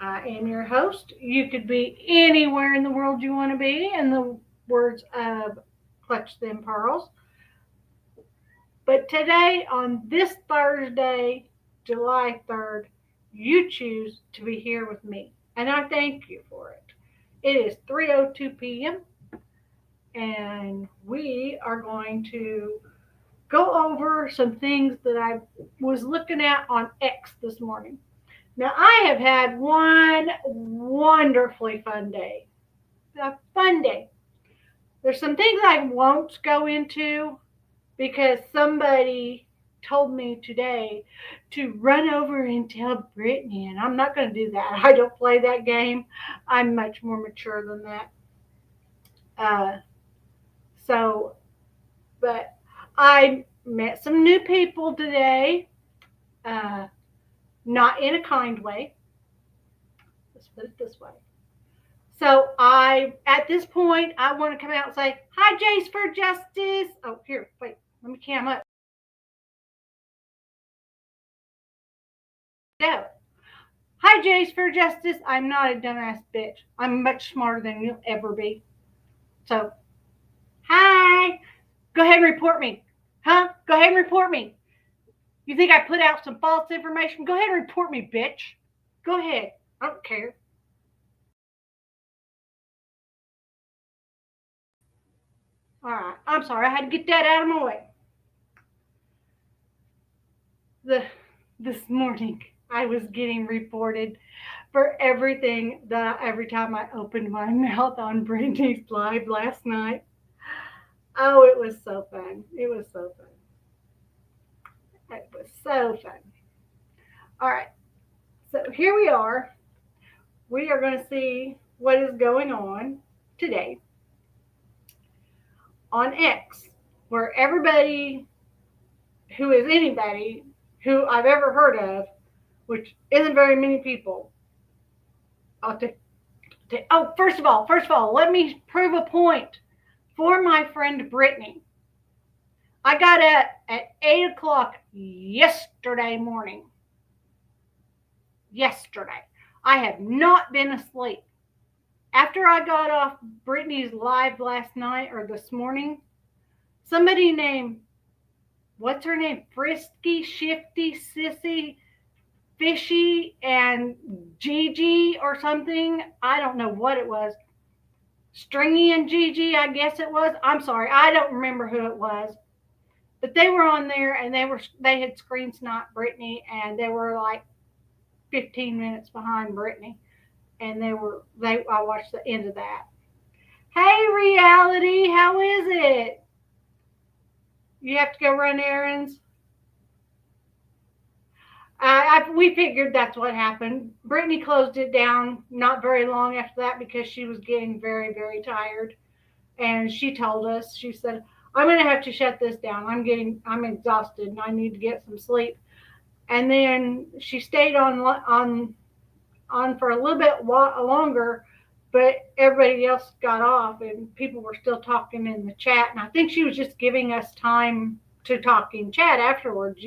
I am your host. You could be anywhere in the world you want to be, in the words of Clutch Them Pearls. But today, on this Thursday, July 3rd, you choose to be here with me. And I thank you for it. It is 3:02 p.m. and we are going to go over some things that I was looking at on X this morning. Now, I have had one wonderfully fun day. A fun day. There's some things I won't go into because somebody told me today to run over and tell Brittany, and I'm not going to do that. I don't play that game. I'm much more mature than that. Uh, so, but I met some new people today, uh, not in a kind way. Let's put it this way. So at this point, I want to come out and say, "Hi, Jace for Justice." Oh, here, wait, let me cam up. No. Hi, Jace for Justice. I'm not a dumbass bitch. I'm much smarter than you'll ever be. So, hi. Go ahead and report me. Huh? Go ahead and report me. You think I put out some false information? Go ahead and report me, bitch. Go ahead. I don't care. All right. I'm sorry. I had to get that out of my way. The This morning I was getting reported for everything that every time I opened my mouth on Brittany's live last night. Oh, it was so fun. It was so fun. It was so fun. All right. So here we are. We are going to see what is going on today on X, where everybody who is anybody who I've ever heard of, which isn't very many people, I'll take. Oh, first of all, let me prove a point for my friend Brittany. I got up at 8 o'clock yesterday morning. Yesterday. I have not been asleep. After I got off Brittany's live last night or this morning, somebody named, what's her name? Frisky, Shifty, Sissy, Fishy, and Gigi or something. I don't know what it was. Stringy and Gigi, I guess it was. I'm sorry, I don't remember who it was. But they were on there and they had screen sniped Brittany and they were like 15 minutes behind Brittany. And I watched the end of that. Hey reality, how is it? You have to go run errands? We figured that's what happened. Brittany closed it down not very long after that because she was getting very, very tired. And she told us, she said, "I'm going to have to shut this down. I'm exhausted and I need to get some sleep." And then she stayed on for a little bit longer, but everybody else got off and people were still talking in the chat. And I think she was just giving us time to talk in chat afterwards.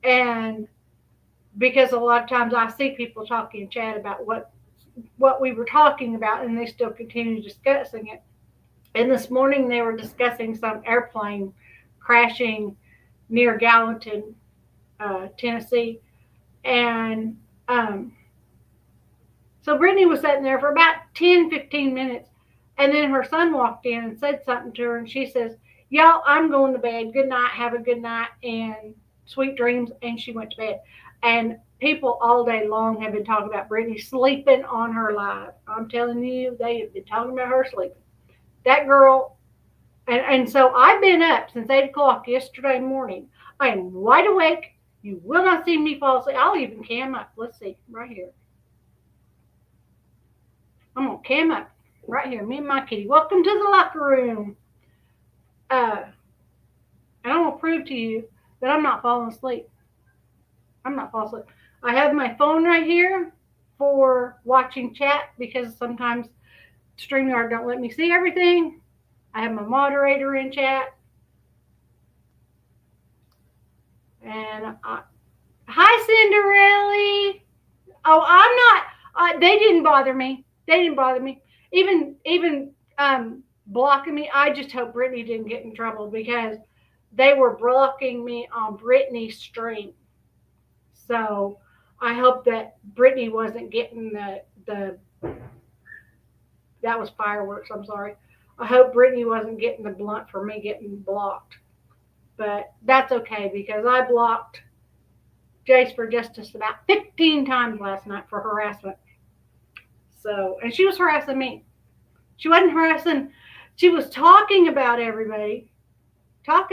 And because a lot of times I see people talking in chat about what we were talking about, and they still continue discussing it. And this morning they were discussing some airplane crashing near Gallatin, Tennessee. And so Brittany was sitting there for about 10, 15 minutes. And then her son walked in and said something to her. And she says, "Y'all, I'm going to bed. Good night. Have a good night and sweet dreams." And she went to bed. And people all day long have been talking about Brittany sleeping on her live. I'm telling you, they have been talking about her sleeping. That girl. And so I've been up since 8 o'clock yesterday morning. I am wide awake. You will not see me fall asleep. I'll even cam up. Let's see, right here. I'm going to cam up right here. Me and my kitty. Welcome to the locker room. And I'm going to prove to you that I'm not falling asleep. I'm not falling asleep. I have my phone right here for watching chat because sometimes StreamYard don't let me see everything. I have my moderator in chat. And hi, Cinderella. Oh, I'm not. They didn't bother me. They didn't bother me. Even blocking me. I just hope Brittany didn't get in trouble because they were blocking me on Brittany's stream. So I hope that Brittany wasn't getting the that was fireworks. I'm sorry. I hope Brittany wasn't getting the blunt for me getting blocked. But that's okay because I blocked Jace for Justice about 15 times last night for harassment. So, and she was harassing me. She wasn't harassing, she was talking about everybody, but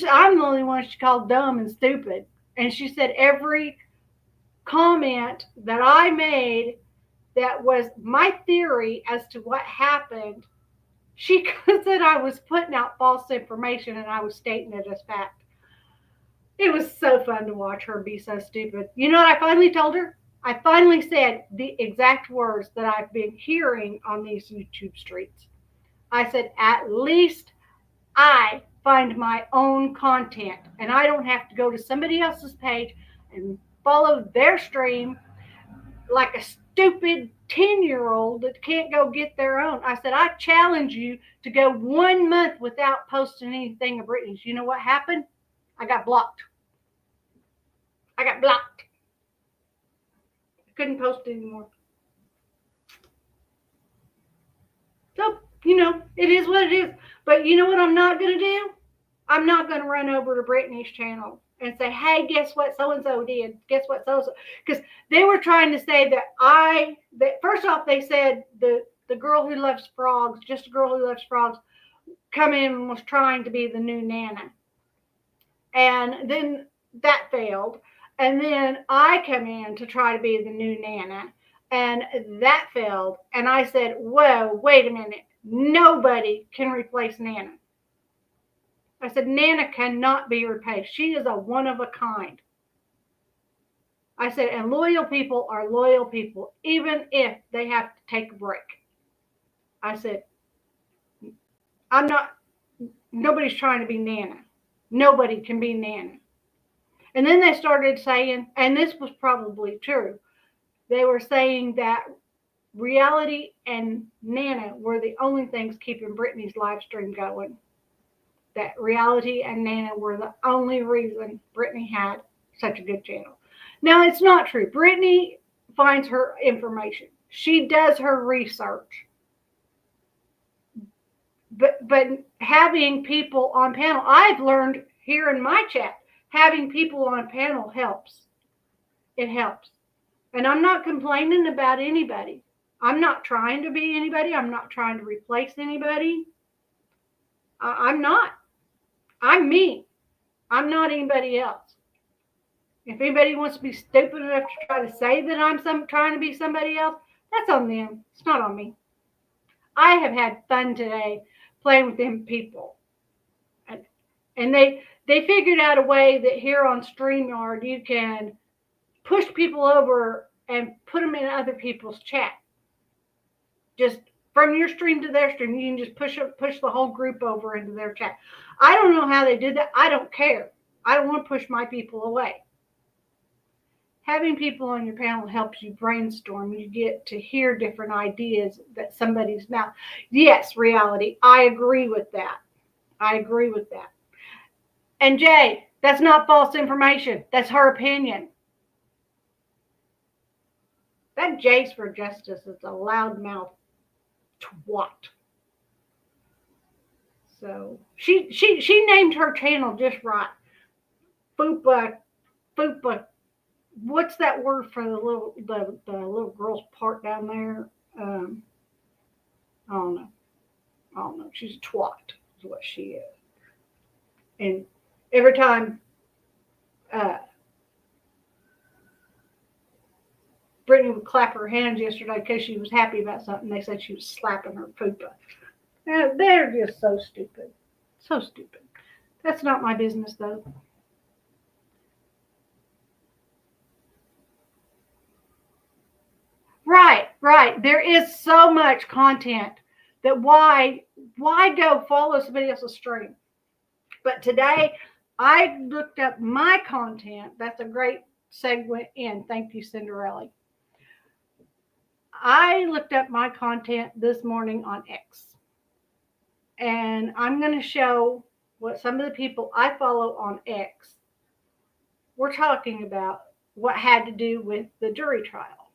I'm the only one she called dumb and stupid. And she said every comment that I made that was my theory as to what happened, she said I was putting out false information and I was stating it as fact. It was so fun to watch her be so stupid. You know what I finally told her? I finally said the exact words that I've been hearing on these YouTube streets. I said, at least I find my own content and I don't have to go to somebody else's page and follow their stream like a stupid 10-year-old that can't go get their own. I said, I challenge you to go 1 month without posting anything of Britney's. You know what happened? I got blocked. I got blocked. I couldn't post anymore. So, it is what it is. But you know what I'm not going to do? I'm not going to run over to Brittany's channel and say, hey, guess what so-and-so did? Guess what so-and-so? Because they were trying to say that first off, they said the girl who loves frogs, just a girl who loves frogs, come in and was trying to be the new Nana. And then that failed. And then I come in to try to be the new Nana. And that failed. And I said, whoa, wait a minute. Nobody can replace Nana. I said, Nana cannot be replaced. She is a one of a kind. I said, and loyal people are loyal people, even if they have to take a break. I said, nobody's trying to be Nana. Nobody can be Nana. And then they started saying, and this was probably true, they were saying that reality and Nana were the only things keeping Britney's live stream going. That reality and Nana were the only reason Brittany had such a good channel. Now, it's not true. Brittany finds her information. She does her research. But having people on panel, I've learned here in my chat, having people on panel helps. It helps. And I'm not complaining about anybody. I'm not trying to be anybody. I'm not trying to replace anybody. I'm not. I'm me. I'm not anybody else. If anybody wants to be stupid enough to try to say that I'm trying to be somebody else, that's on them. It's not on me. I have had fun today playing with them people. And they figured out a way that here on StreamYard you can push people over and put them in other people's chat. Just from your stream to their stream, you can just push the whole group over into their chat. I don't know how they did that. I don't care. I don't want to push my people away. Having people on your panel helps you brainstorm. You get to hear different ideas that somebody's mouth. Yes, reality. I agree with that. I agree with that. And Jay, that's not false information. That's her opinion. That Jace for Justice is a loudmouth twat. So she named her channel just right. Fupa. What's that word for the little girl's part down there? I don't know. She's a twat is what she is. And every time Brittany would clap her hands yesterday because she was happy about something, they said she was slapping her poopa. They're just so stupid. So stupid. That's not my business, though. Right. There is so much content that why go follow somebody else's stream? But today, I looked up my content. That's a great segment in. Thank you, Cinderella. I looked up my content this morning on X, and I'm going to show what some of the people I follow on X were talking about what had to do with the jury trial.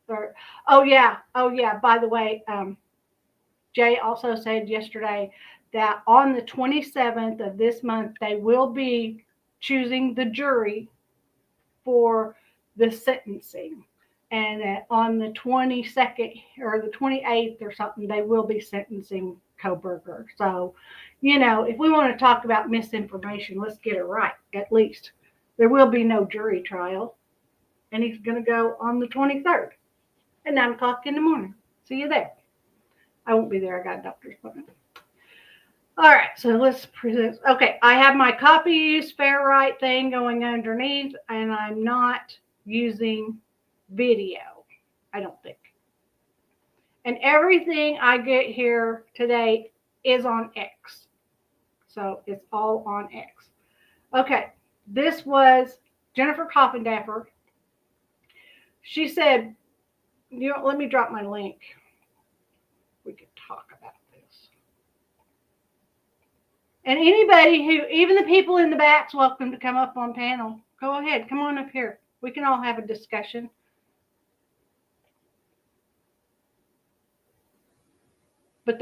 Or, oh yeah. By the way, Jay also said yesterday that on the 27th of this month, they will be choosing the jury for the sentencing. And that on the 22nd or the 28th or something, they will be sentencing Kohberger. So, if we want to talk about misinformation, let's get it right, at least. There will be no jury trial. And he's going to go on the 23rd at 9 o'clock in the morning. See you there. I won't be there. I got a doctor's appointment. All right, so let's present. Okay, I have my copy use fair right thing going underneath, and I'm not using video, I don't think. And everything I get here today is on X. So it's all on X. Okay, this was Jennifer Coffindaffer. She said, let me drop my link. We could talk about this. And anybody who, even the people in the back's welcome to come up on panel. Go ahead, come on up here. We can all have a discussion. But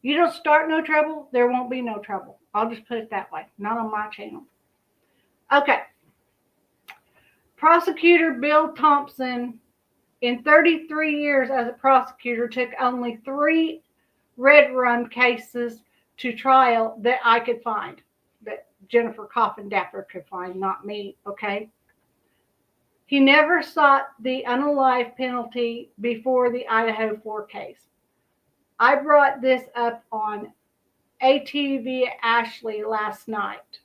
you don't start no trouble, there won't be no trouble. I'll just put it that way. Not on my channel. Okay. Prosecutor Bill Thompson, in 33 years as a prosecutor, took only 3 red run cases to trial that I could find, that Jennifer Coffindaffer could find, not me, okay? He never sought the unalive penalty before the Idaho 4 case. I brought this up on ATV Ashley last night.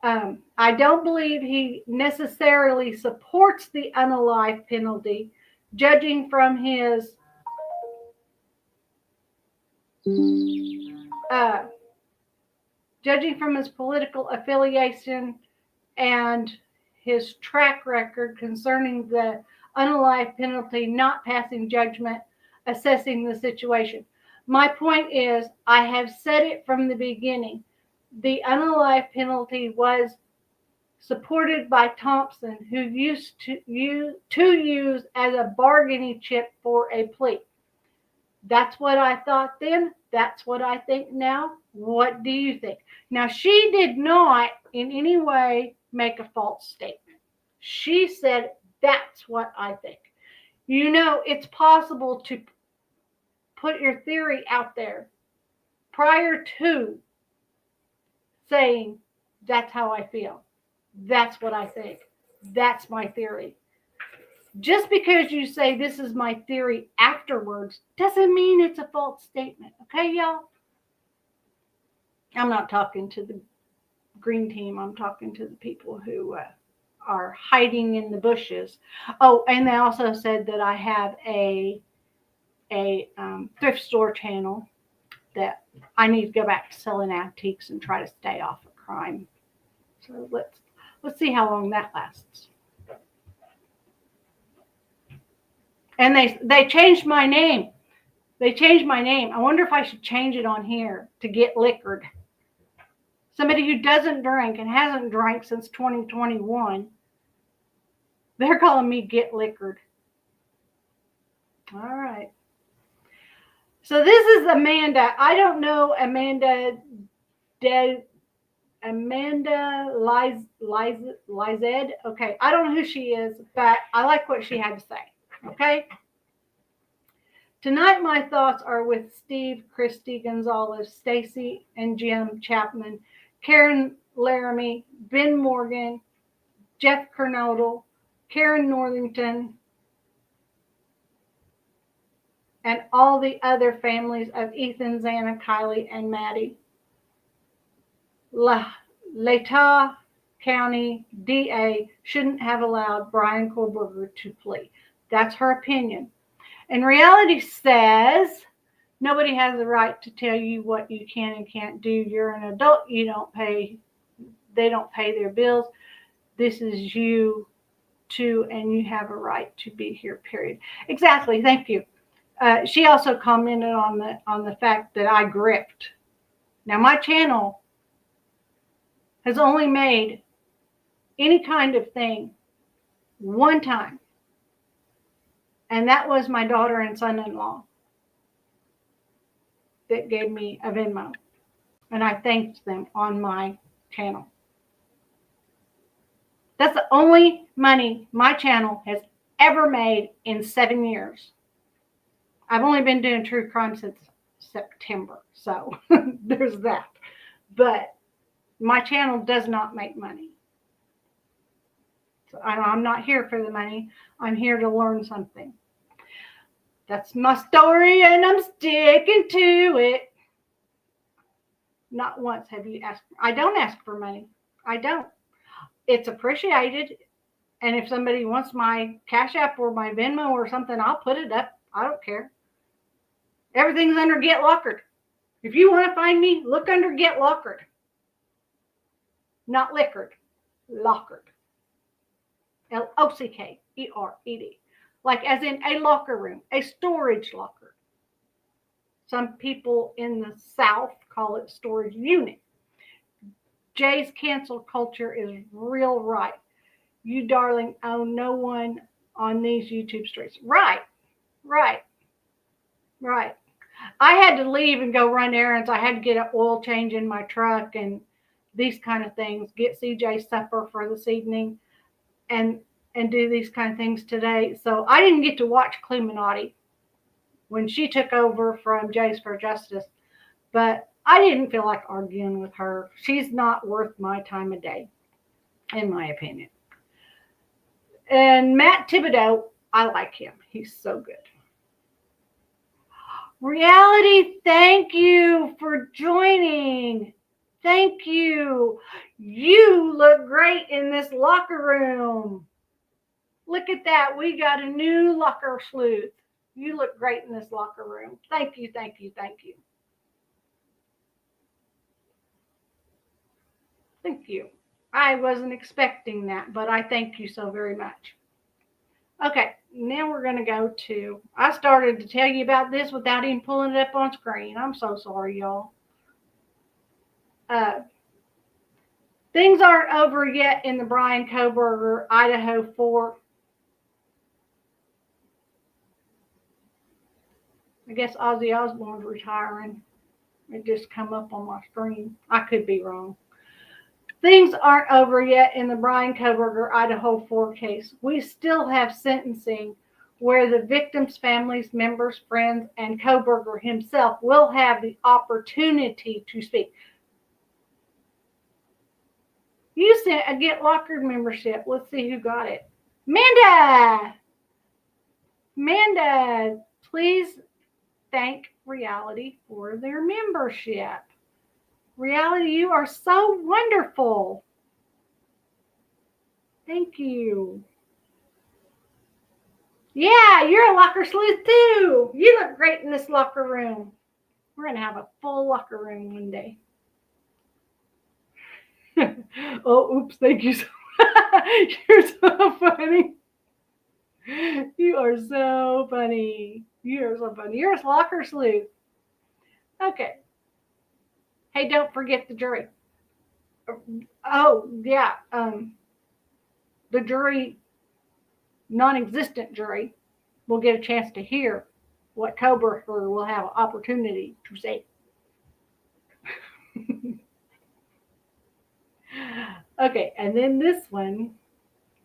I don't believe he necessarily supports the unalive penalty, judging from his political affiliation and his track record concerning the unalive penalty, not passing judgment, assessing the situation. My point is, I have said it from the beginning. The unalive penalty was supported by Thompson, who used to use as a bargaining chip for a plea. That's what I thought then. That's what I think now. What do you think? Now, she did not in any way make a false statement. She said, that's what I think. It's possible to put your theory out there prior to saying, that's how I feel. That's what I think. That's my theory. Just because you say this is my theory afterwards doesn't mean it's a false statement. Okay, y'all? I'm not talking to the green team. I'm talking to the people who are hiding in the bushes. Oh, and they also said that I have a thrift store channel that I need to go back to selling antiques and try to stay off of crime. So let's see how long that lasts. And they changed my name. They changed my name. I wonder if I should change it on here to Get Liquored. Somebody who doesn't drink and hasn't drank since 2021. They're calling me Get Liquored. All right. So this is Amanda. I don't know Amanda Lized. Okay, I don't know who she is, but I like what she had to say. Okay. Tonight, my thoughts are with Steve, Christy Gonzalez, Stacy and Jim Chapman, Karen Laramie, Ben Morgan, Jeff Kernodle, Karen Northington, and all the other families of Ethan, Xana, Kylie, and Maddie. Latah County DA shouldn't have allowed Brian Kohberger to plea. That's her opinion. And reality says nobody has the right to tell you what you can and can't do. You're an adult. They don't pay their bills. This is you too, and you have a right to be here, period. Exactly. Thank you. She also commented on the fact that I grift. Now, my channel has only made any kind of thing one time, and that was my daughter and son-in-law that gave me a Venmo, and I thanked them on my channel. That's the only money my channel has ever made in 7 years. I've only been doing true crime since September, so there's that. But my channel does not make money. So I'm not here for the money. I'm here to learn something. That's my story, and I'm sticking to it. Not once have you asked. I don't ask for money. I don't. It's appreciated. And if somebody wants my Cash App or my Venmo or something, I'll put it up. I don't care. Everything's under Get Lockered. If you want to find me, look under Get Lockered. Not liquored. Lockered. Lockered. Like as in a locker room, a storage locker. Some people in the South call it storage unit. Jay's cancel culture is real right. You, darling, own no one on these YouTube streets. Right. I had to leave and go run errands. I had to get an oil change in my truck and these kind of things. Get CJ supper for this evening and do these kind of things today. So I didn't get to watch Cluminati when she took over from Jays for Justice. But I didn't feel like arguing with her. She's not worth my time of day, in my opinion. And Matt Thibodeau, I like him. He's so good. Reality, thank you for joining. Thank you. You look great in this locker room. Look at that. We got a new Locker Sleuth. You look great in this locker room. Thank you. Thank you. I wasn't expecting that, but I thank you so very much. Okay, now we're going to go to, I started to tell you about this without even pulling it up on screen. I'm so sorry, y'all. Things aren't over yet in the Brian Kohberger, Idaho 4. I guess Ozzy Osbourne's retiring. It just come up on my screen. I could be wrong. Things aren't over yet in the Brian Kohberger, Idaho 4 case. We still have sentencing where the victim's families, members, friends, and Kohberger himself will have the opportunity to speak. You sent a Get Lockered membership. Let's see who got it. Amanda, please thank Reality for their membership. Reality, you are so wonderful. Thank you. Yeah, you're a Locker Sleuth too. You look great in this locker room. We're going to have a full locker room one day. Oh, oops, thank you so much. You're so funny. You are so funny. You're a Locker Sleuth. Okay. Hey, don't forget the jury. Oh, yeah. The jury, non-existent jury, will get a chance to hear what Kohberger will have an opportunity to say. Okay, and then this one,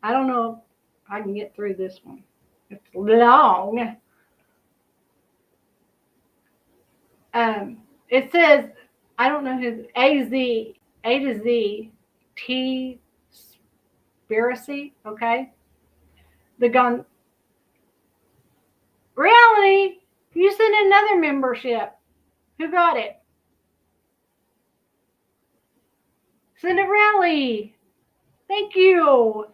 I don't know if I can get through this one. It's long. It says, I don't know who, A to Z, T, Spiracy, okay? The gun. Reality, you sent another membership. Who got it? Send a rally. Thank you.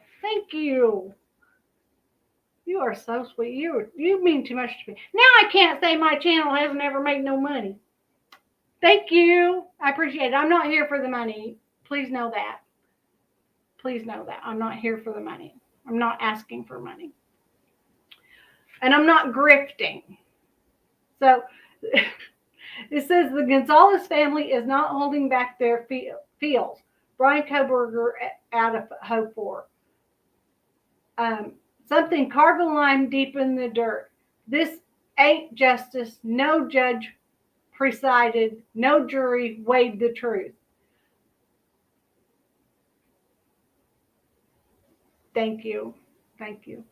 You are so sweet. You mean too much to me. Now I can't say my channel hasn't ever made no money. Thank you. I appreciate it. I'm not here for the money. Please know that. Please know that. I'm not here for the money. I'm not asking for money. And I'm not grifting. So it says the Gonzalez family is not holding back their feels. Brian Koberger out of hope for. Something carve a line deep in the dirt. This ain't justice. No judge presided. No jury weighed the truth. Thank you. Thank you.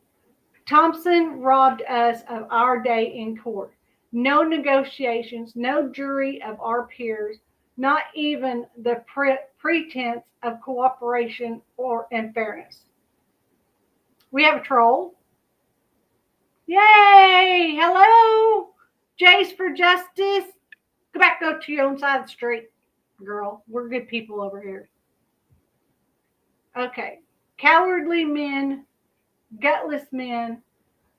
Thompson robbed us of our day in court. No negotiations, no jury of our peers, not even the pretense of cooperation and fairness. We have a troll. Yay! Hello! Jace for Justice. Go to your own side of the street, girl. We're good people over here. Okay. Cowardly men, gutless men,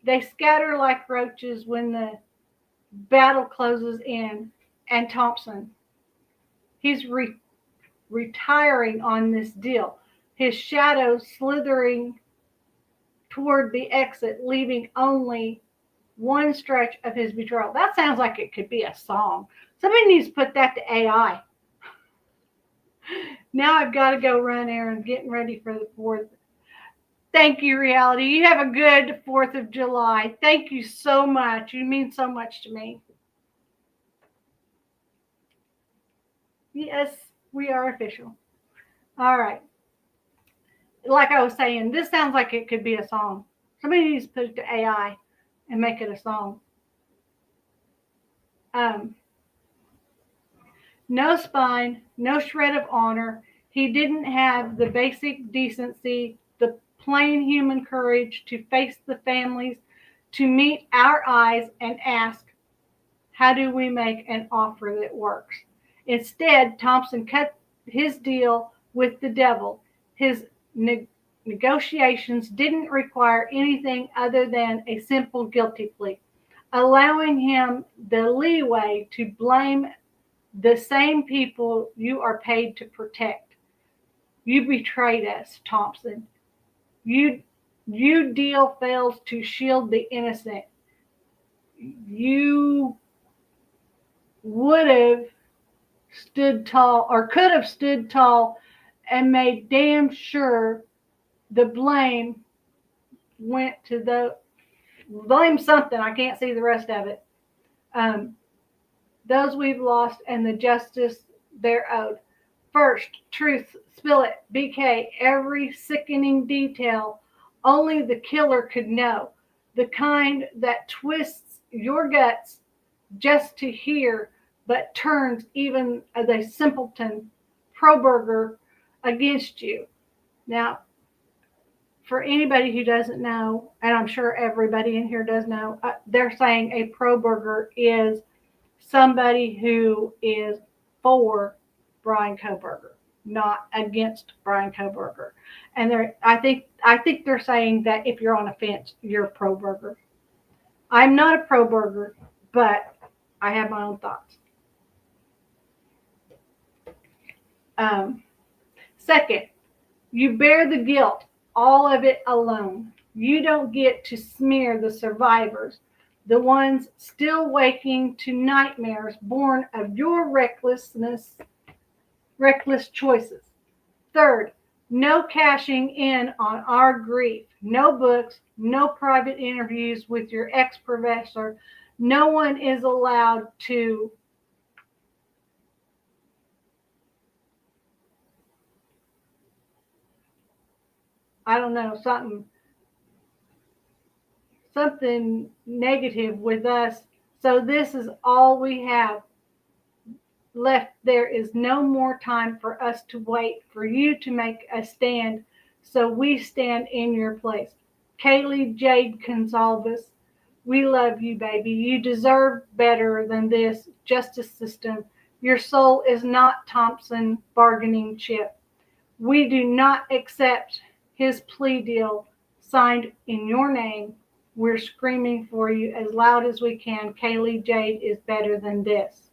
they scatter like roaches when the battle closes in. And Thompson, he's retiring on this deal. His shadow slithering toward the exit, leaving only one stretch of his betrayal. That sounds like it could be a song. Somebody needs to put that to AI. Now I've got to go run errands, getting ready for the 4th. Thank you, Reality. You have a good 4th of July. Thank you so much. You mean so much to me. Yes, we are official. All right. Like I was saying, this sounds like it could be a song. Somebody needs to put it to AI and make it a song. No spine, no shred of honor. He didn't have the basic decency, the plain human courage to face the families, to meet our eyes and ask, how do we make an offer that works? Instead, Thompson cut his deal with the devil. His negotiations didn't require anything other than a simple guilty plea, allowing him the leeway to blame the same people you are paid to protect. You betrayed us, Thompson. Your deal fails to shield the innocent. You would have stood tall, or could have stood tall, and made damn sure the blame went to the blame something. I can't see the rest of it. Those we've lost and the justice they're owed. First, truth, spill it, BK, every sickening detail only the killer could know. The kind that twists your guts just to hear, but turns even the simpleton Proberger against you. Now, for anybody who doesn't know, and I'm sure everybody in here does know, they're saying a Proberger is somebody who is for Brian Koberger, not against Brian Koberger. And I think they're saying that if you're on a fence, you're a Proberger. I'm not a Proberger, but I have my own thoughts. Second, you bear the guilt, all of it alone. You don't get to smear the survivors, the ones still waking to nightmares born of your reckless choices. Third, no cashing in on our grief. No books, no private interviews with your ex-professor. No one is allowed to something negative with us. So this is all we have left. There is no more time for us to wait for you to make a stand. So we stand in your place. Kaylee Jade Gonzalez, we love you, baby. You deserve better than this justice system. Your soul is not Thompson bargaining chip. We do not accept his plea deal signed in your name. We're screaming for you as loud as we can. Kaylee Jade is better than this.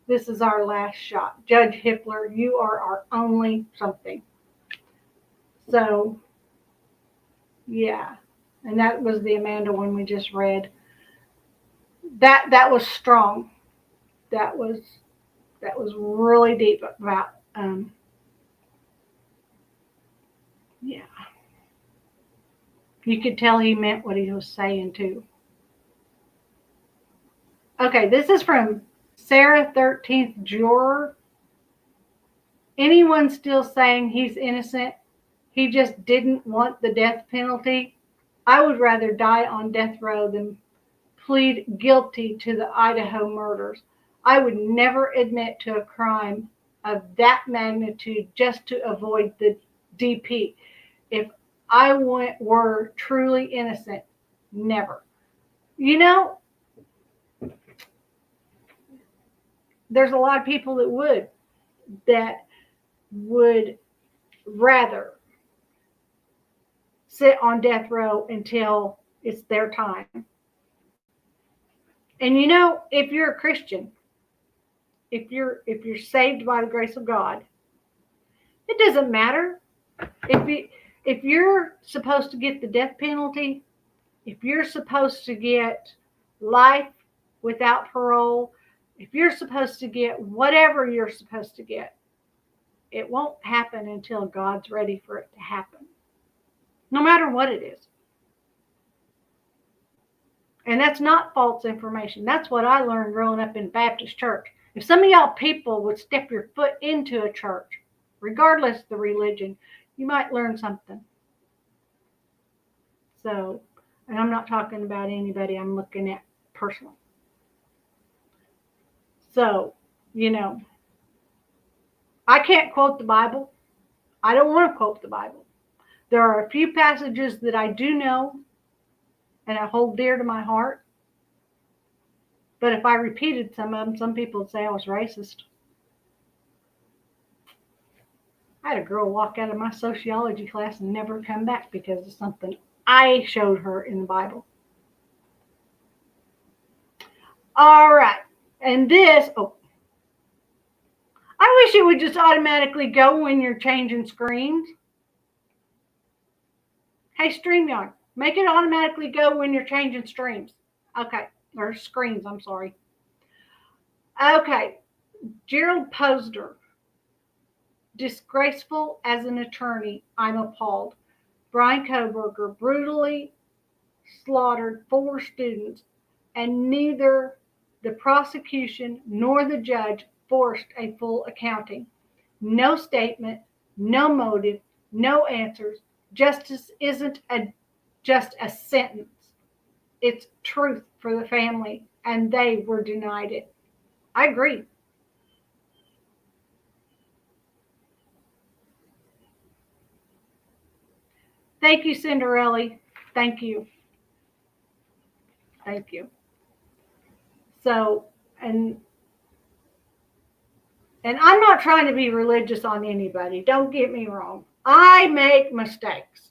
This is our last shot. Judge Hippler, you are our only something. So, yeah. And that was the Amanda one we just read. That was strong. That was really deep about yeah. You could tell he meant what he was saying too. Okay, this is from Sarah 13th Juror. Anyone still saying he's innocent? He just didn't want the death penalty? I would rather die on death row than plead guilty to the Idaho murders. I would never admit to a crime of that magnitude just to avoid the DP. If I were truly innocent, never. You know, there's a lot of people that would rather sit on death row until it's their time. And you know, if you're a Christian, if you're saved by the grace of God, it doesn't matter if you're supposed to get the death penalty, if you're supposed to get life without parole, if you're supposed to get whatever you're supposed to get, it won't happen until God's ready for it to happen. No matter what it is. And that's not false information. That's what I learned growing up in Baptist church. If some of y'all people would step your foot into a church, regardless of the religion, you might learn something. So, and I'm not talking about anybody, I'm looking at personal. So, you know, I can't quote the Bible. I don't want to quote the Bible. There are a few passages that I do know and I hold dear to my heart. But if I repeated some of them, some people would say I was racist. I had a girl walk out of my sociology class and never come back because of something I showed her in the Bible. All right. And this, I wish it would just automatically go when you're changing screens. Hey, StreamYard, make it automatically go when you're changing streams. Okay. Or screens, I'm sorry. Okay. Gerald Posner. Disgraceful as an attorney, I'm appalled. Brian Kohberger brutally slaughtered 4 students, and neither the prosecution nor the judge forced a full accounting. No statement, no motive, no answers. Justice isn't just a sentence. It's truth for the family, and they were denied it. I agree. Thank you, Cinderella. Thank you. Thank you. So, and I'm not trying to be religious on anybody. Don't get me wrong. I make mistakes.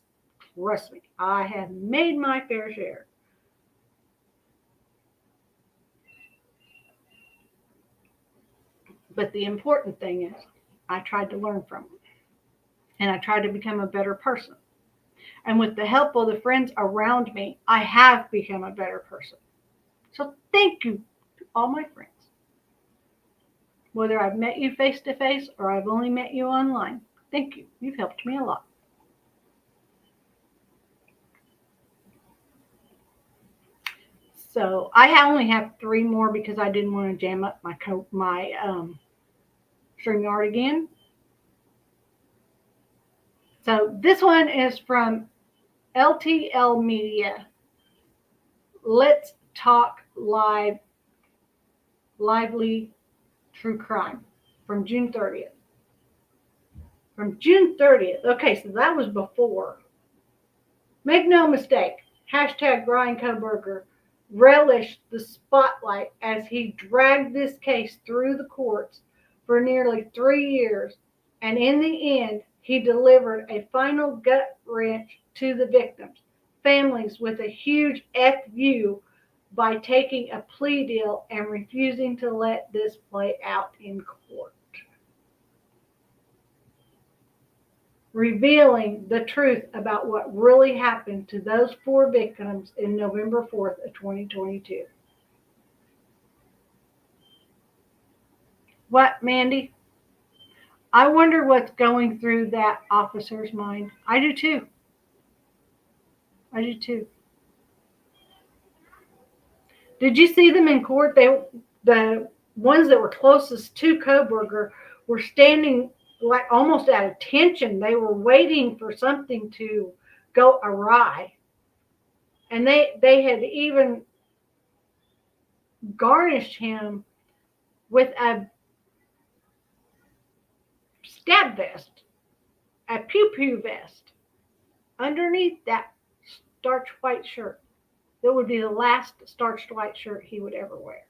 Trust me, I have made my fair share. But the important thing is, I tried to learn from them. And I tried to become a better person. And with the help of the friends around me, I have become a better person. So thank you to all my friends. Whether I've met you face to face or I've only met you online, thank you. You've helped me a lot. So I only have 3 more because I didn't want to jam up my StreamYard again. So this one is from LTL Media. Let's talk lively true crime from June 30th. From June 30th. Okay, so that was before. Make no mistake. Hashtag Brian Kohberger relished the spotlight as he dragged this case through the courts for nearly 3 years. And in the end, he delivered a final gut wrench to the victims, families with a huge FU by taking a plea deal and refusing to let this play out in court. revealing the truth about what really happened to those 4 victims in November 4th of 2022. What, Mandy? I wonder what's going through that officer's mind. I do too. I do too. Did you see them in court? The ones that were closest to Koberger were standing like almost at attention. They were waiting for something to go awry. And they had even garnished him with a stab vest, a pew pew vest, underneath that starched white shirt. That would be the last starched white shirt he would ever wear,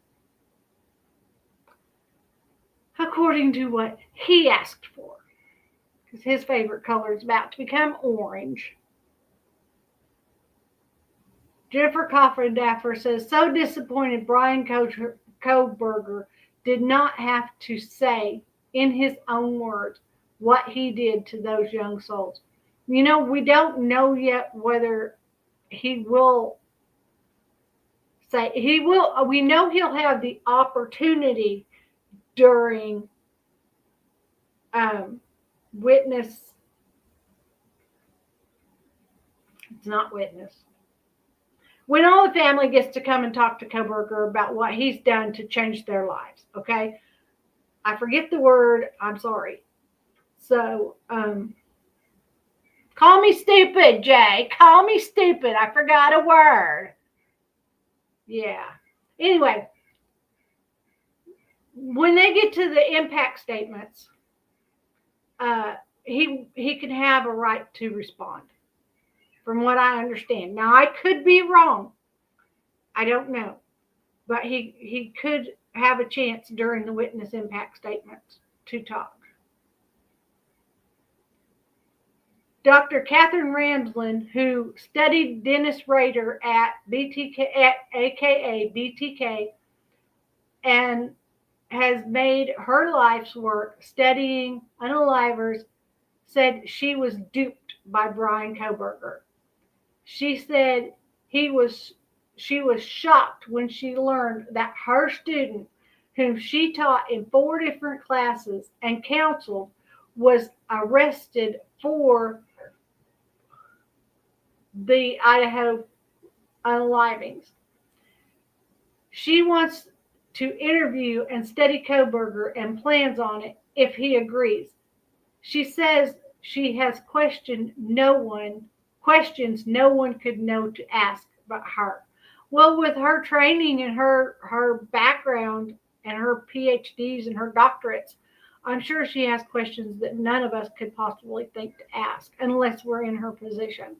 according to what he asked for, because his favorite color is about to become orange. Jennifer Coffin-Daffer says, so disappointed Brian Koberger did not have to say, in his own words, what he did to those young souls. You know, we don't know yet whether he will say, we know he'll have the opportunity during witness, it's not witness, when all the family gets to come and talk to Koberger about what he's done to change their lives, okay? I forget the word, I'm sorry. So, call me stupid, Jay. Call me stupid. I forgot a word. Yeah. Anyway, when they get to the impact statements, he can have a right to respond, from what I understand. Now, I could be wrong. I don't know. But he could have a chance during the witness impact statements to talk. Dr. Catherine Ramsland, who studied Dennis Rader at AKA BTK, and has made her life's work studying unalivers, said she was duped by Brian Koberger. She said she was shocked when she learned that her student, whom she taught in 4 different classes and counseled, was arrested for the Idaho unalivings. She wants to interview and study Koberger and plans on it if he agrees. She says she has questions no one could know to ask but her. Well, with her training and her background and her PhDs and her doctorates, I'm sure she has questions that none of us could possibly think to ask unless we're in her position.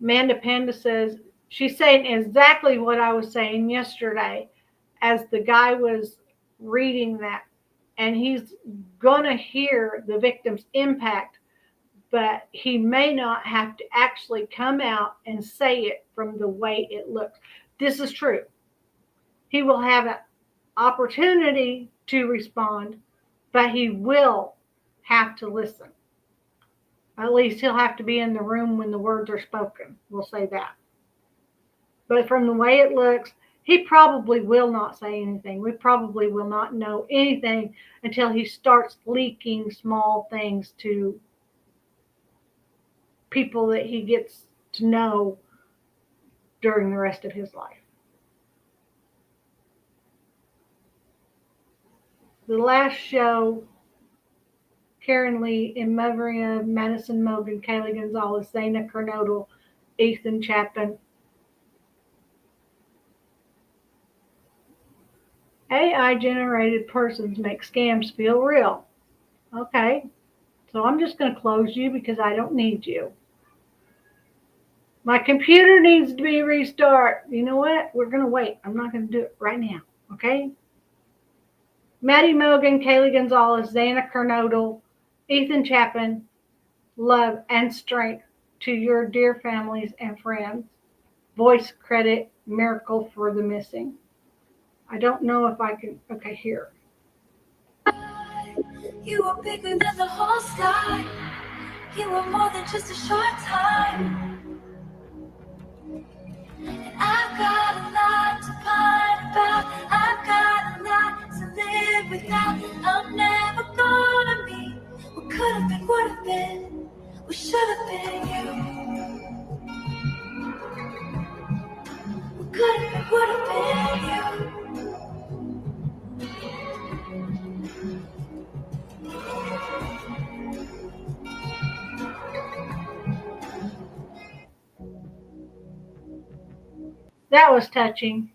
Amanda Panda says, she's saying exactly what I was saying yesterday as the guy was reading that. And he's going to hear the victim's impact, but he may not have to actually come out and say it from the way it looks. This is true. He will have an opportunity to respond, but he will have to listen. At least he'll have to be in the room when the words are spoken. We'll say that. But from the way it looks, he probably will not say anything. We probably will not know anything until he starts leaking small things to people that he gets to know during the rest of his life. The last show, Karen Lee in memory of Madison Mogan, Kaylee Gonzalez, Zana Kernodle, Ethan Chapin. AI-generated persons make scams feel real. Okay, so I'm just going to close you because I don't need you. My computer needs to be restarted. You know what? We're going to wait. I'm not going to do it right now, okay? Maddie Mogan, Kaylee Gonzalez, Zana Kernodle, Ethan Chapin, love and strength to your dear families and friends. Voice credit, Miracle for the Missing. I don't know if I can, okay, here. You were bigger than the whole sky. You were more than just a short time. And I've got a lot to pine about. I've got a lot to live without. I'm never gonna be what could have been, would have been, what should have been you. What could have been, would have been you. That was touching.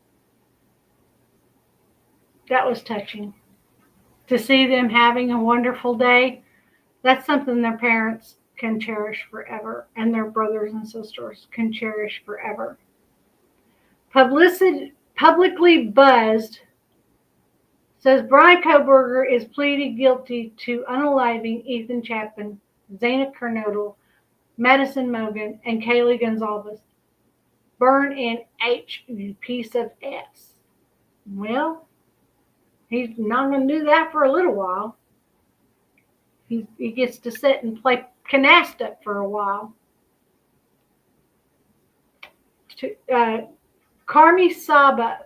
That was touching. To see them having a wonderful day, that's something their parents can cherish forever, and their brothers and sisters can cherish forever. Publicly buzzed says Brian Kohberger is pleaded guilty to unaliving Ethan Chapman, Zana Kernodle, Madison Mogan, and Kaylee Gonzalez. Burn in H, you piece of S. Well, he's not going to do that for a little while. He gets to sit and play canasta for a while. Carmini Sabia,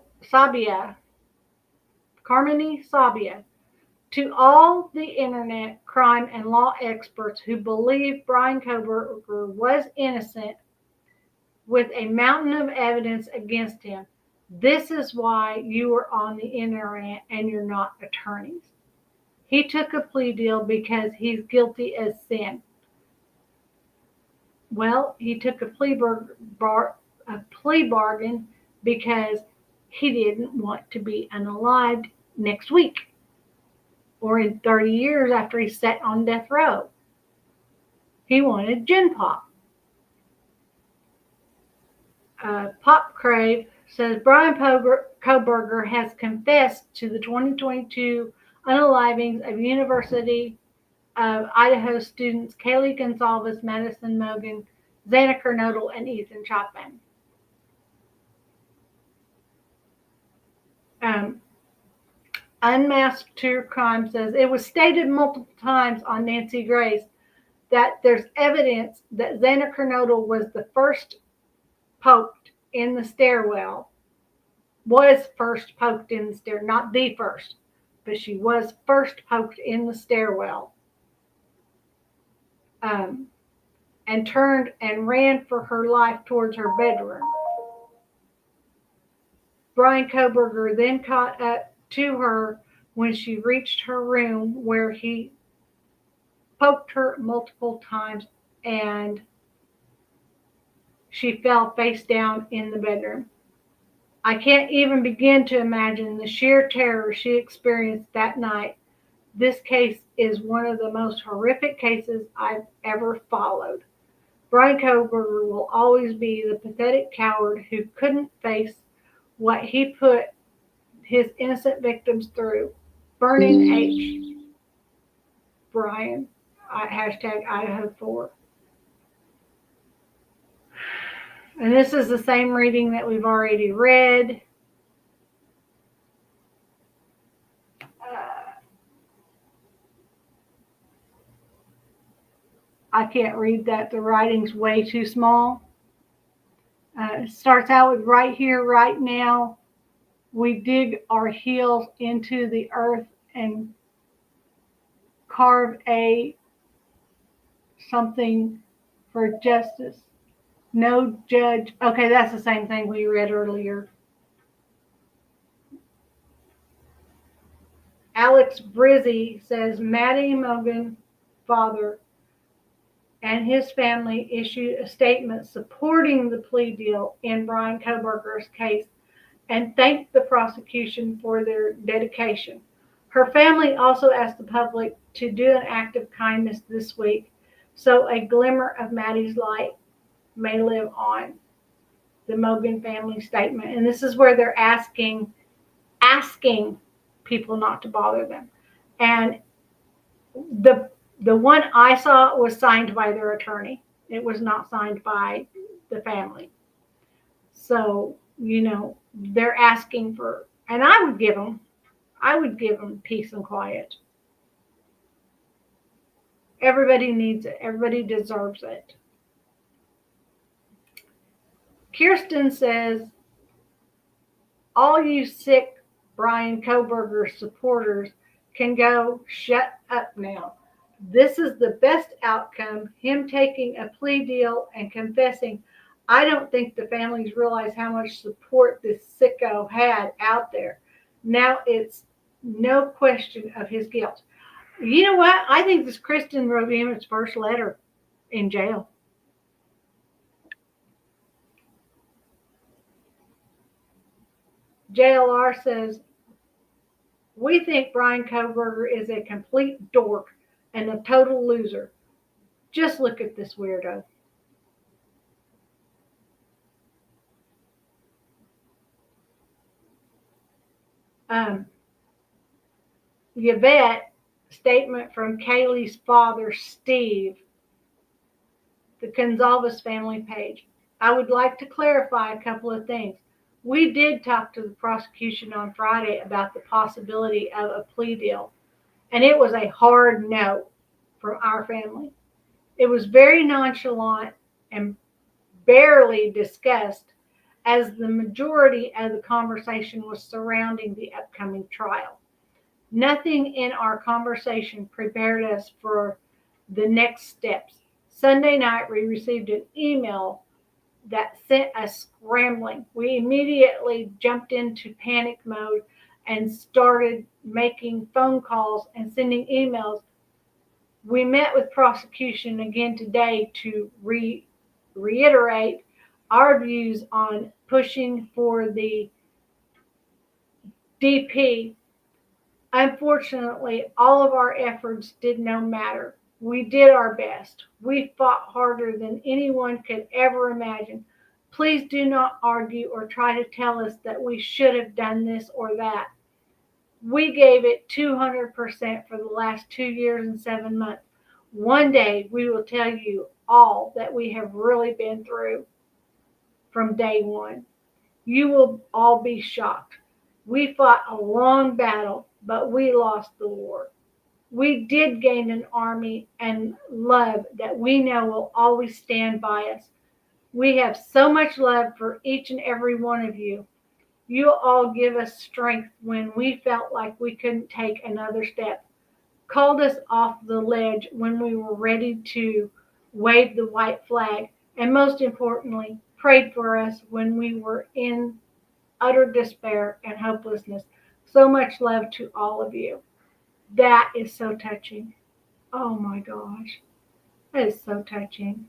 to all the internet crime and law experts who believe Brian Kohberger was innocent with a mountain of evidence against him, this is why you are on the internet and you're not attorneys. He took a plea deal because he's guilty as sin. Well, he took a plea bargain because he didn't want to be unalived next week or in 30 years after he sat on death row. He wanted Gin Pop. Pop Crave says Brian Kohberger has confessed to the 2022 unalivings of University of Idaho students Kaylee Gonzalez, Madison Mogan, Zana Kernodle, and Ethan Chapman. Unmasked True Crime says it was stated multiple times on Nancy Grace that there's evidence that Zana Kernodle was the first poked in the stairwell. Was first poked in the stair, not the first, but she was first poked in the stairwell. And turned and ran for her life towards her bedroom. Brian Kohberger then caught up to her when she reached her room, where he poked her multiple times and she fell face down in the bedroom. I can't even begin to imagine the sheer terror she experienced that night. This case is one of the most horrific cases I've ever followed. Brian Kohberger will always be the pathetic coward who couldn't face what he put his innocent victims through. Burning H. Brian. Hashtag Idaho 4. And this is the same reading that we've already read. I can't read that. The writing's way too small. It starts out with right here, right now. We dig our heels into the earth and carve a something for justice. No judge. Okay, that's the same thing we read earlier. Alex Brizzi says Maddie Mogan, father, and his family issued a statement supporting the plea deal in Brian Kohberger's case and thanked the prosecution for their dedication. Her family also asked the public to do an act of kindness this week so a glimmer of Maddie's light may live on. The Mogan family statement. And this is where they're asking people not to bother them. And the one I saw was signed by their attorney. It was not signed by the family. So, they're asking for, and I would give them peace and quiet. Everybody needs it. Everybody deserves it. Kirsten says, all you sick Brian Koberger supporters can go shut up now. This is the best outcome, him taking a plea deal and confessing. I don't think the families realize how much support this sicko had out there. Now it's no question of his guilt. You know what? I think this Kristen wrote him his first letter in jail. JLR says, we think Brian Koberger is a complete dork and a total loser. Just look at this weirdo. Yvette, statement from Kaylee's father, Steve, the Gonzalez family page. I would like to clarify a couple of things. We did talk to the prosecution on Friday about the possibility of a plea deal, and it was a hard no from our family. It was very nonchalant and barely discussed, as the majority of the conversation was surrounding the upcoming trial. Nothing in our conversation prepared us for the next steps. Sunday night, we received an email that sent us scrambling. We immediately jumped into panic mode and started making phone calls and sending emails. We met with prosecution again today to reiterate our views on pushing for the DP. Unfortunately, all of our efforts did no matter. We did our best. We fought harder than anyone could ever imagine. Please do not argue or try to tell us that we should have done this or that. We gave it 200% for the last 2 years and 7 months. One day we will tell you all that we have really been through from day one. You will all be shocked. We fought a long battle, but we lost the war. We did gain an army and love that we know will always stand by us. We have so much love for each and every one of you. You all give us strength when we felt like we couldn't take another step. Called us off the ledge when we were ready to wave the white flag. And most importantly, prayed for us when we were in utter despair and hopelessness. So much love to all of you. That is so touching. Oh my gosh. That is so touching.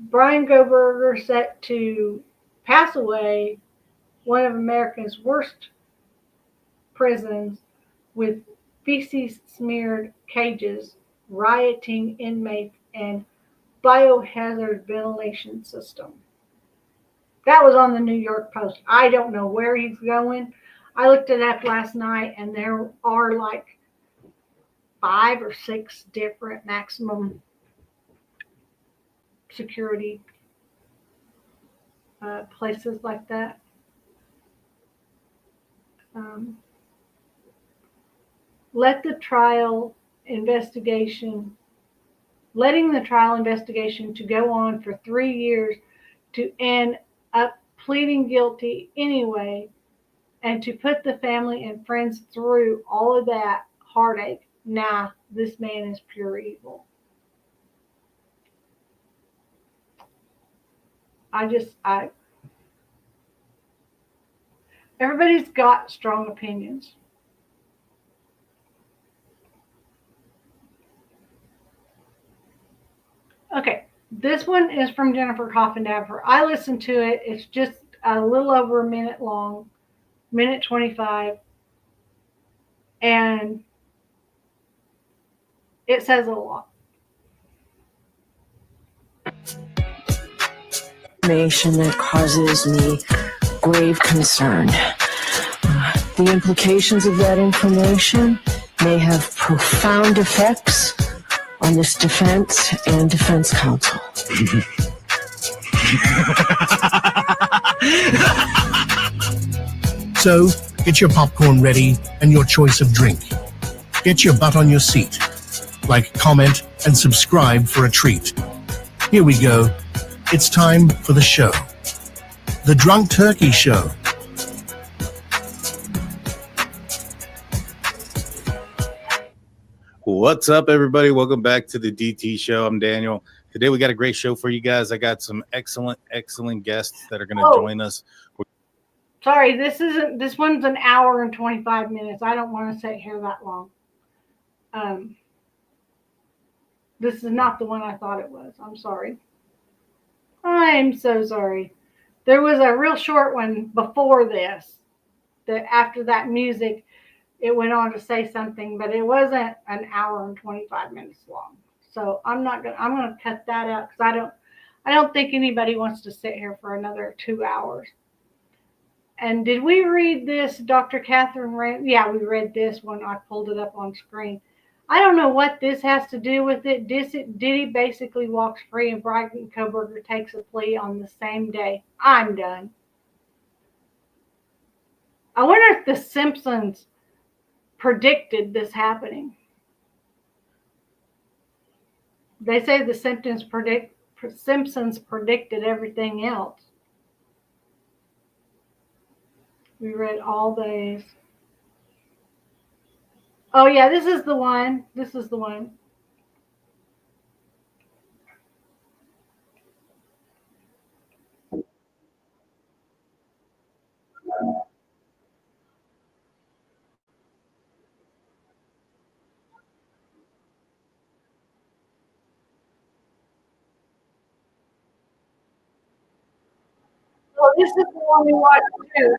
Brian Koberger set to pass away, one of America's worst prisons with feces-smeared cages, rioting inmates, and biohazard ventilation system. That was on the New York Post. I don't know where he's going. I looked it up last night, and there are like 5 or 6 different maximum security places like that. Letting the trial investigation to go on for 3 years to end up pleading guilty anyway, and to put the family and friends through all of that heartache. Nah, this man is pure evil. Everybody's got strong opinions. Okay, this one is from Jennifer Coffindaffer. I listened to it. It's just a little over a minute long, minute 25, and it says a lot. Information that causes me grave concern. The implications of that information may have profound effects on this defense and defense counsel. So, get your popcorn ready and your choice of drink. Get your butt on your seat. Like, comment, and subscribe for a treat. Here we go. It's time for the show. The Drunk Turkey Show. What's up, everybody? Welcome back to the DT Show. I'm Daniel. Today we got a great show for you guys. I got some excellent guests that are going to join us. Sorry, this one's an hour and 25 minutes. I don't want to sit here that long. This is not the one I thought it was. I'm sorry. I'm so sorry. There was a real short one before this. That after that music, it went on to say something, but it wasn't an hour and 25 minutes long. So I'm gonna cut that out because I don't think anybody wants to sit here for another 2 hours. And did we read this, Dr. Catherine Rand? Yeah, we read this one. I pulled it up on screen. I don't know what this has to do with it. Diddy basically walks free and Brian Koberger takes a plea on the same day. I'm done. I wonder if The Simpsons predicted this happening. They say The Simpsons predicted everything else. We read all days. Oh yeah, this is the one. This is the one. Well, this is the one we watched too.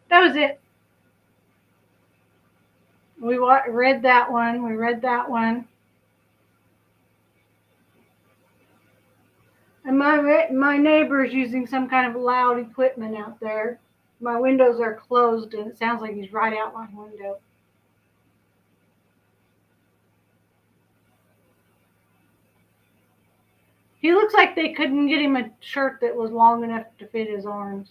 That was it. We read that one. We read that one. And my neighbor's using some kind of loud equipment out there. My windows are closed, and it sounds like he's right out my window. He looks like they couldn't get him a shirt that was long enough to fit his arms.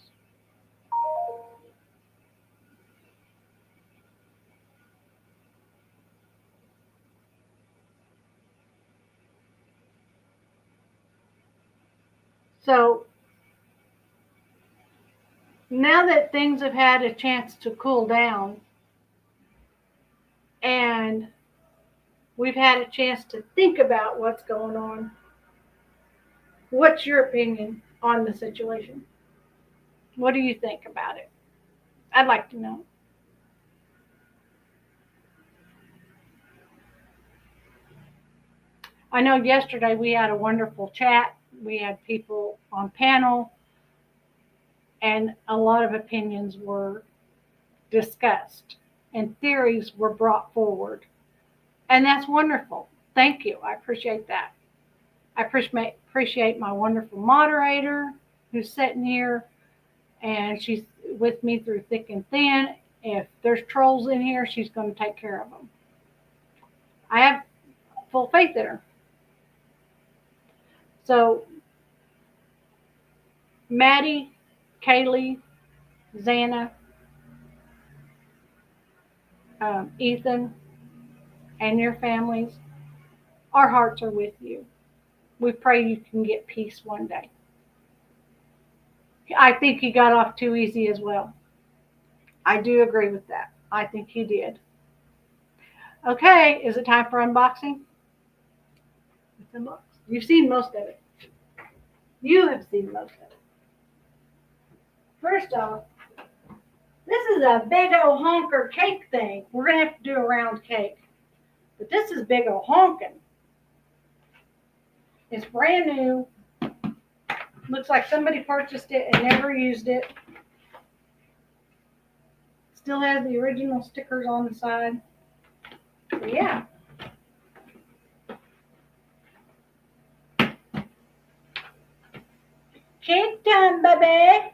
So now that things have had a chance to cool down and we've had a chance to think about what's going on, what's your opinion on the situation? What do you think about it? I'd like to know. I know yesterday we had a wonderful chat. We had people on panel, and a lot of opinions were discussed and theories were brought forward. And that's wonderful. Thank you. I appreciate that. I appreciate my wonderful moderator who's sitting here, and she's with me through thick and thin. If there's trolls in here, she's going to take care of them. I have full faith in her. So, Maddie, Kaylee, Xana, Ethan, and your families, our hearts are with you. We pray you can get peace one day. I think he got off too easy as well. I do agree with that. I think he did. Okay, is it time for unboxing? Let's unbox. You've seen most of it. You have seen most of it. First off, this is a big old honker cake thing. We're going to have to do a round cake. But this is big old honking. It's brand new. Looks like somebody purchased it and never used it. Still has the original stickers on the side. But yeah. Cake time, baby.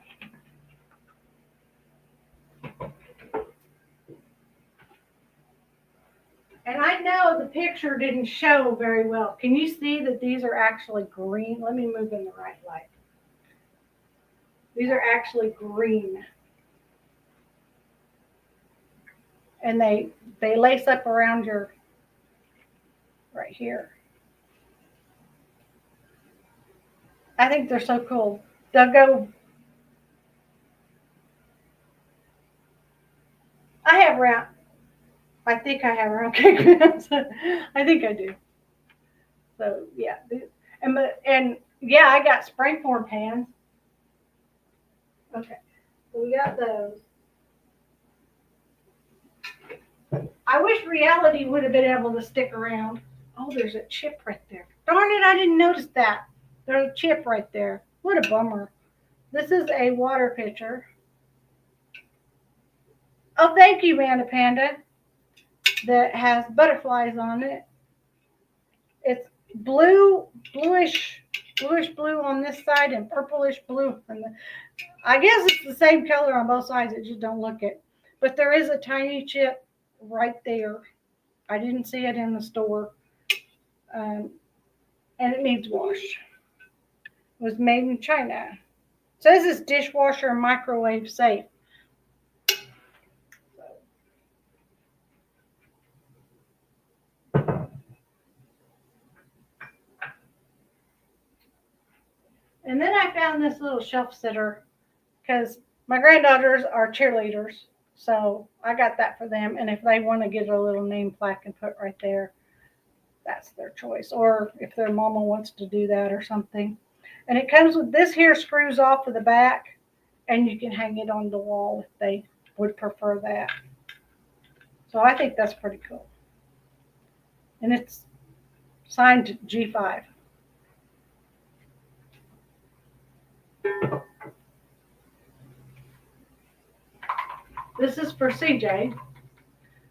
And I know the picture didn't show very well. Can you see that these are actually green? Let me move in the right light. These are actually green. And they lace up around your, right here. I think they're so cool. They'll go, I think I have round cake pans. I think I do. So yeah, and yeah, I got springform pans. Okay, so we got those. I wish reality would have been able to stick around. Oh, there's a chip right there. Darn it, I didn't notice that. There's a chip right there. What a bummer. This is a water pitcher. Oh, thank you, Manda Panda. That has butterflies on it. It's bluish blue on this side and purplish blue on the. I guess it's the same color on both sides. It just don't look it. But there is a tiny chip right there. I didn't see it in the store, and it needs wash. It was made in China. It says it's dishwasher and microwave safe. And then I found this little shelf sitter because my granddaughters are cheerleaders. So I got that for them. And if they want to get a little name plaque and put right there, that's their choice. Or if their mama wants to do that or something. And it comes with this here screws off of the back. And you can hang it on the wall if they would prefer that. So I think that's pretty cool. And it's signed G5. This is for CJ,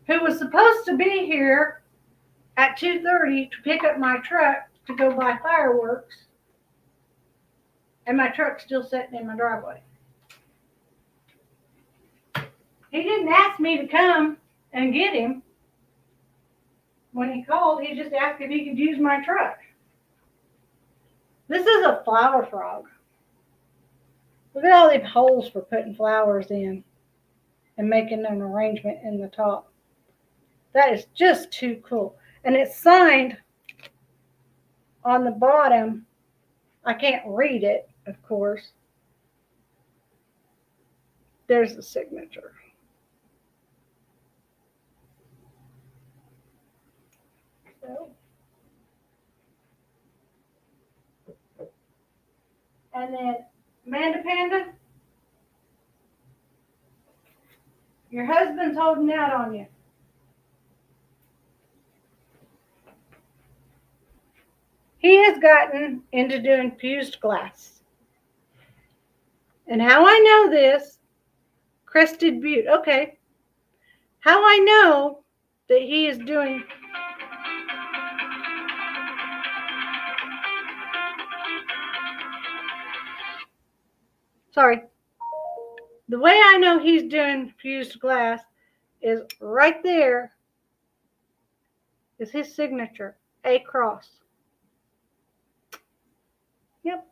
who was supposed to be here at 2:30 to pick up my truck to go buy fireworks. And my truck's still sitting in my driveway. He didn't ask me to come and get him. When he called, he just asked if he could use my truck. This is a flower frog. Look at all these holes for putting flowers in and making an arrangement in the top. That is just too cool. And it's signed on the bottom. I can't read it, of course. There's the signature. So. And then Amanda Panda, your husband's holding out on you. He has gotten into doing fused glass. And how I know this, Crested Butte. Okay. How I know that he is doing the way I know he's doing fused glass is right there is his signature, a cross. Yep.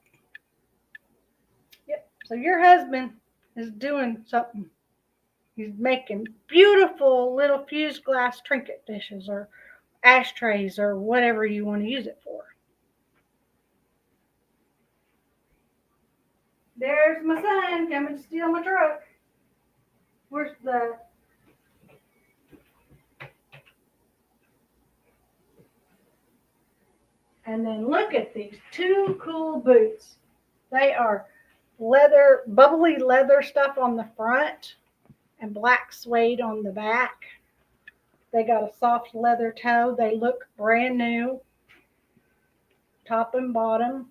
So your husband is doing something. He's making beautiful little fused glass trinket dishes or ashtrays or whatever you want to use it for. There's my son coming to steal my truck. Where's the... And then look at these two cool boots. They are leather, bubbly leather stuff on the front and black suede on the back. They got a soft leather toe. They look brand new, top and bottom.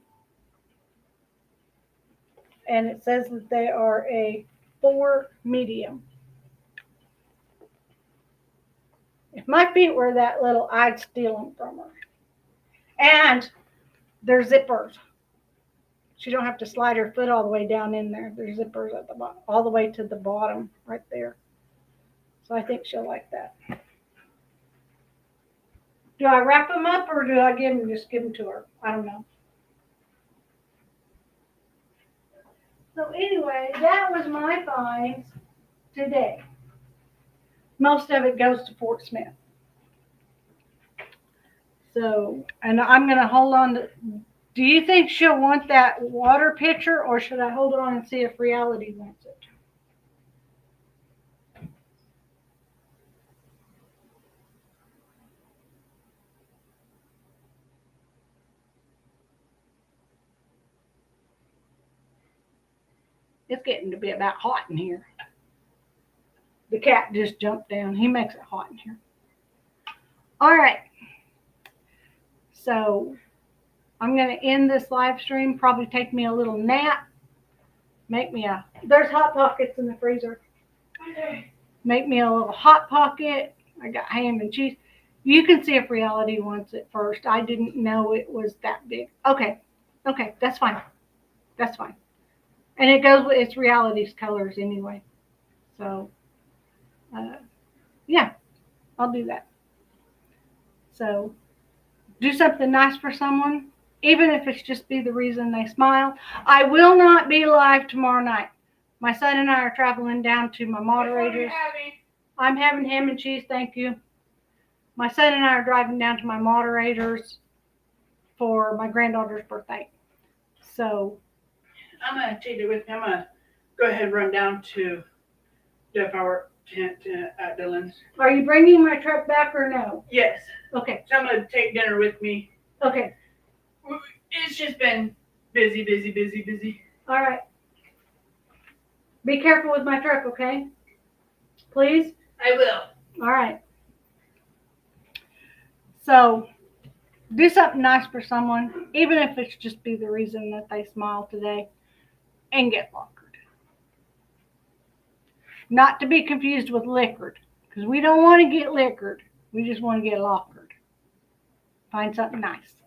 And it says that they are a 4 medium. If my feet were that little, I'd steal them from her. And they're zippers. She don't have to slide her foot all the way down in there. There's zippers at the bottom, all the way to the bottom right there. So I think she'll like that. Do I wrap them up or do I just give them to her? I don't know. So anyway, that was my finds today. Most of it goes to Fort Smith. So, and I'm going to hold on to, do you think she'll want that water pitcher or should I hold on and see if Reality wants it? It's getting to be about hot in here. The cat just jumped down. He makes it hot in here. All right. So I'm going to end this live stream. Probably take me a little nap. There's Hot Pockets in the freezer. Okay. Make me a little Hot Pocket. I got ham and cheese. You can see if Reality wants it first. I didn't know it was that big. Okay. That's fine. And it goes with its Reality's colors anyway. So, yeah, I'll do that. So, do something nice for someone, even if it's just be the reason they smile. I will not be live tomorrow night. My son and I are traveling down to my moderators. I'm having ham and cheese, thank you. My son and I are driving down to my moderators for my granddaughter's birthday. So, I'm going to take it with me. I'm going to go ahead and run down to Jeff Howard at Dylan's. are you bringing my truck back or no? Yes. Okay. So I'm going to take dinner with me. Okay. It's just been busy. All right. Be careful with my truck, okay? Please? I will. All right. So, do something nice for someone, even if it's just be the reason that they smile today, and get lockered. Not to be confused with liquored, because we don't want to get liquored. We just want to get lockered. Find something nice.